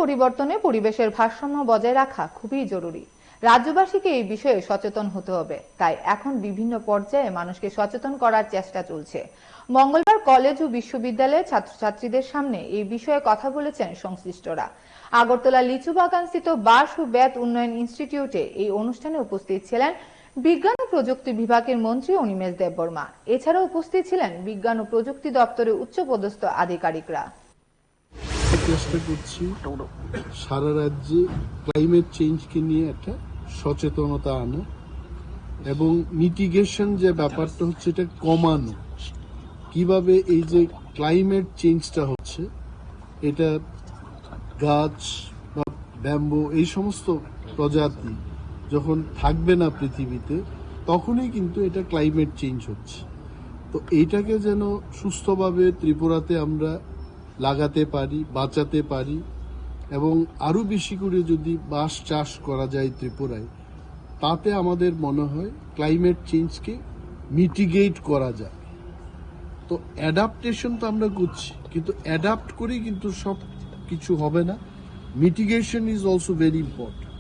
পরিবর্তনে পরিবেশের ভারসাম্য বজায় রাখা খুবই জরুরি। রাজ্যবাসীকে এই বিষয়ে সচেতন হতে হবে, তাই এখন বিভিন্ন পর্যায়ে মানুষকে সচেতন করার চেষ্টা চলছে। মঙ্গলবার কলেজ ও বিশ্ববিদ্যালয়ের ছাত্রছাত্রীদের সামনে এই বিষয়ে কথা বলেছেন সংশ্লিষ্টরা। আগরতলা লিচুবাগানস্থিত বাঁশ ও বেত উন্নয়ন ইনস্টিটিউটে এই অনুষ্ঠানে উপস্থিত ছিলেন বিজ্ঞান ও প্রযুক্তি বিভাগের মন্ত্রী অনিমেষ দেববর্মা। এছাড়াও উপস্থিত ছিলেন বিজ্ঞান ও প্রযুক্তি দপ্তরের উচ্চপদস্থ আধিকারিকরা। চেষ্টা করছি সারা রাজ্যে ক্লাইমেট চেঞ্জকে নিয়ে একটা সচেতনতা আনা এবং মিটিগেশন যে ব্যাপারটা হচ্ছে এটা কমানো। কিভাবে এই যে ক্লাইমেট চেঞ্জটা হচ্ছে এটা গাছ বা ব্যাম্বো এই সমস্ত প্রজাতি যখন থাকবে না পৃথিবীতে তখনই কিন্তু এটা ক্লাইমেট চেঞ্জ হচ্ছে। তো এইটাকে যেন সুস্থভাবে ত্রিপুরাতে আমরা লাগাতে পারি, বাঁচাতে পারি এবং আরো বেশি করে যদি বাঁশ চাষ করা যায় ত্রিপুরায়, তাতে আমাদের মনে হয় ক্লাইমেট চেঞ্জকে মিটিগেট করা যায়। তো অ্যাডাপ্টেশন তো আমরা করছি, কিন্তু অ্যাডাপ্ট করেই কিন্তু সব কিছু হবে না। Mitigation is also very important.